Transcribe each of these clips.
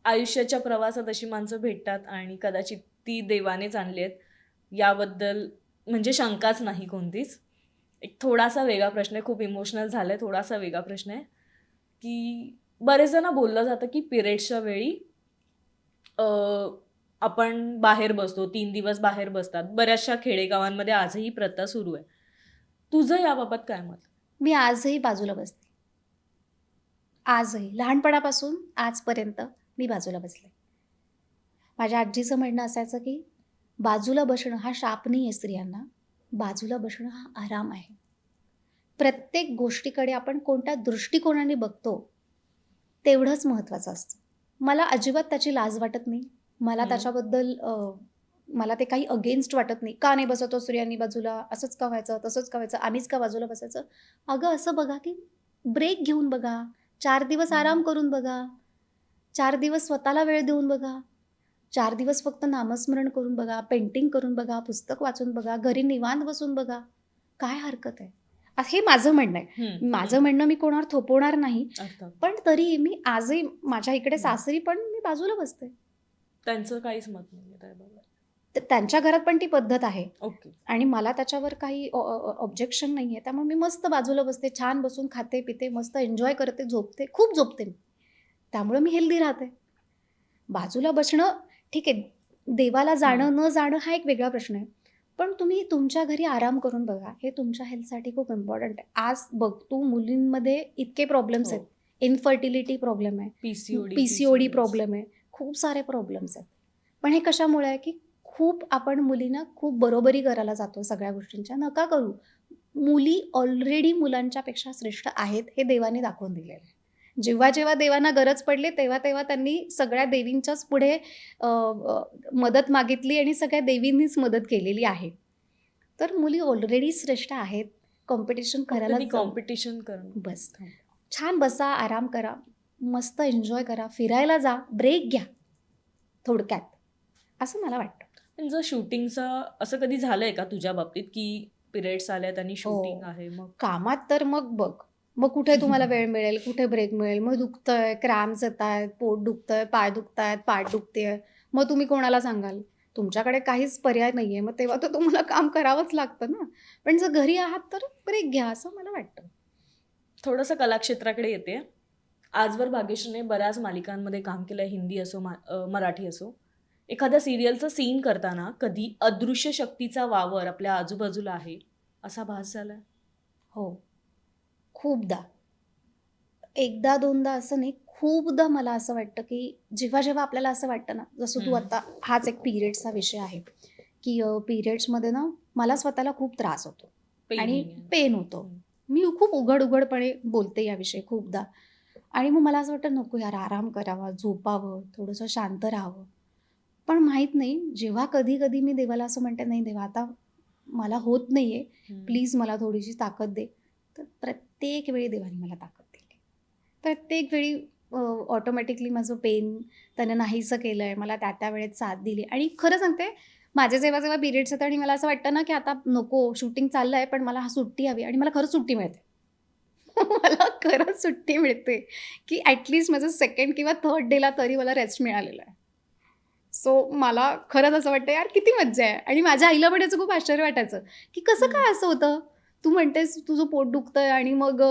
आयुष्याच्या प्रवासात अशी माणसं भेटतात आणि कदाचित ती देवानेच आणली आहेत याबद्दल म्हणजे शंकाच नाही कोणतीच. एक थोडासा वेगळा प्रश्न आहे, खूप इमोशनल झालं आहे, थोडासा वेगळा प्रश्न आहे, की बरेच जण बोललं जातं की पिरियड्सच्या वेळी अ, आपण बाहेर बसतो, 3 दिवस बाहेर बसतात. बऱ्याचशा खेडेगावांमध्ये आजही ही प्रथा सुरू आहे. तुझं याबाबत काय मत? मी आजही बाजूला बसते. आजही लहानपणापासून आजपर्यंत मी बाजूला बसले. माझ्या आजीचं म्हणणं असायचं, की बाजूला बसणं हा शाप नाही आहे स्त्रियांना. बाजूला बसणं हा आराम आहे. प्रत्येक गोष्टीकडे आपण कोणत्या दृष्टिकोनाने बघतो, तेवढंच महत्त्वाचं असतं. मला अजिबात त्याची लाज वाटत नाही. मला हं. त्याच्याबद्दल मला ते काही अगेन्स्ट वाटत नाही. का नाही बसवतो स्त्रियांनी बाजूला? असंच का व्हायचं? तसंच का व्हायचं? आम्हीच का बाजूला बसायचं? अगं असं बघा, की ब्रेक घेऊन बघा. 4 दिवस हं. आराम करून बघा. 4 दिवस स्वतःला वेळ देऊन बघा. 4 दिवस फक्त नामस्मरण करून बघा, पेंटिंग करून बघा, पुस्तक वाचून बघा, घरी निवांत बसून बघा. काय हरकत आहे? हे माझं म्हणणं आहे. हं, माझं हं. म्हणणं मी कोणावर थोपवणार नाही. अर्थात. पण तरी मी आजही माझ्या इकडे हं. सासरी पण मी बाजूला बसते. त्यांचं काहीच मत नाहीये त्याबाबत. तर त्यांच्या घरात पण ती पद्धत आहे ओके. आणि मला त्याच्यावर काही ऑब्जेक्शन नाही आहे. त्यामुळे मी मस्त बाजूला बसते, छान बसून खाते-पिते, मस्त एन्जॉय करते, झोपते. खूप झोपते मी. त्यामुळे मी हेल्दी राहते. बाजूला बसणं ठीक आहे. देवाला हं. जाणं, न जाणं हा एक वेगळा प्रश्न आहे. पण तुम्ही तुमच्या घरी आराम करून बघा. हे तुमच्या हेल्थसाठी खूप इम्पॉर्टंट आहे. आज बघ तू मुलींमध्ये इतके प्रॉब्लेम्स हो. आहेत. इन्फर्टिलिटी प्रॉब्लेम आहे, पी-सी-ओ-डी, पी-सी-ओ-डी पी-सी-ओ-एस. प्रॉब्लेम आहे. खूप सारे प्रॉब्लेम्स आहेत. पण हे कशामुळे आहे, की खूप आपण मुलींना खूप बरोबरी करायला जातो सगळ्या गोष्टींच्या. नका करू. मुली ऑलरेडी मुलांच्या पेक्षा श्रेष्ठ आहेत, हे देवाने दाखवून दिलेलं आहे. जेव्हा देवांना गरज पडली, तेव्हा त्यांनी सगळ्या देवींच्याच पुढे मदत मागितली आणि सगळ्या देवींनीच मदत केलेली आहे. तर मुली ऑलरेडी श्रेष्ठ आहेत. कॉम्पिटिशन फक्त ती करायलाच जाऊ कॉम्पिटिशन करणं. बस. थांब. छान बसा, आराम करा, मस्त एन्जॉय करा, फिरायला जा, ब्रेक घ्या थोडक्यात, असं मला वाटतं. पण जर शूटिंगचं असं कधी झालंय का तुझ्या बाबतीत, की पिरियड्स आल्यात आणि शूटिंग हो. आहे मग? कामात तर मग बघ, मग कुठे तुम्हाला वेळ मिळेल, कुठे ब्रेक मिळेल. मग दुखतंय, क्रॅम्प्स येतायत, पोट दुखतंय, पाय दुखतायत, पाठ दुखतेय. मग तुम्ही कोणाला सांगाल? तुमच्याकडे काहीच पर्याय नाहीये. मग तेव्हा तर तुम्हाला काम करावंच लागतं ना. पण जर घरी आहात तर ब्रेक घ्या असं मला वाटतं. थोडंसं कलाक्षेत्राकडे येते. आजवर भाग्यश्रीने बऱ्याच मालिकांमध्ये काम केलंय, हिंदी असो, मराठी असो. एखाद्या सीरियलचं सीन करताना कधी अदृश्य शक्तीचा वावर आपल्या आजूबाजूला आहे, असा भास झालाय? हो, खूपदा. एकदा दोनदा असं नाही, खूपदा मला असं वाटतं, की जेव्हा आपल्याला असं वाटतं ना, जसं तू हं. आता हाच एक पिरियड्सचा विषय आहे, की पिरियड्समध्ये ना मला स्वतःला खूप त्रास होतो आणि पेन. पेन होतो. हं. मी खूप उघडपणे बोलते याविषयी खूपदा आणि मग मला असं वाटतं, नको यार आराम करावा, झोपावं, थोडंसं शांत राहावं. पण माहीत नाही, जेव्हा कधी-कधी मी देवाला असं म्हणते, "नाही देवा, आता मला होत नाहीये, हं. प्लीज मला थोडीशी ताकद दे." तर प्रत्येक वेळी देवाने मला ताकद दिली. प्रत्येक वेळी ऑटोमॅटिकली माझं पेन त्यानं नाहीसं केलंय. मला त्या वेळेत साथ दिली आणि खरं सांगते, माझे जेव्हा पिरियड्स येतात आणि मला असं वाटतं ना, की आता नको शूटिंग चाललंय, पण मला सुट्टी हवी आणि मला खरंच सुट्टी मिळते. मला खरंच सुट्टी मिळते, की ॲट माझं सेकंड किंवा थर्ड डेला तरी मला रेस्ट मिळालेला आहे. सो मला खरंच असं वाटतं यार किती मज्जा आहे आणि माझ्या आईला पण याचं खूप आश्चर्य वाटायचं, की कसं हं. काय असं होतं? तू म्हणतेस तुझं पोट दुखतंय आणि मग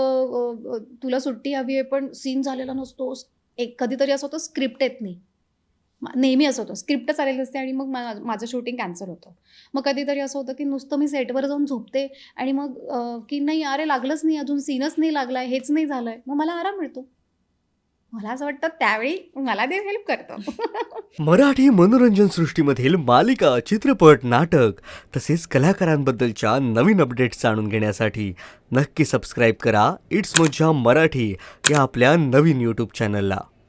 तुला सुट्टी हवी आहे पण सीन झालेला नसतो. एक कधीतरी असं होतं स्क्रिप्ट येत नाही. नेहमी असं होतं स्क्रिप्टच आलेली असते आणि मग माझं शूटिंग कॅन्सल होतं. मग कधीतरी असं होतं, की नुसतं मी सेटवर जाऊन झोपते आणि मग की नाही अरे लागलंच नाही अजून सीनच नाही लागलाय, हेच नाही झालंय. मग मला आराम मिळतो. मला असं वाटतं त्यावेळी मला देव हेल्प करतं. मराठी मनोरंजन सृष्टीमधील मालिका, चित्रपट, नाटक तसेच कलाकारांबद्दलच्या नवीन अपडेट्स जाणून घेण्यासाठी नक्की सबस्क्राईब करा इट्स मज्जा मराठी या आपल्या नवीन यूट्यूब चॅनलला.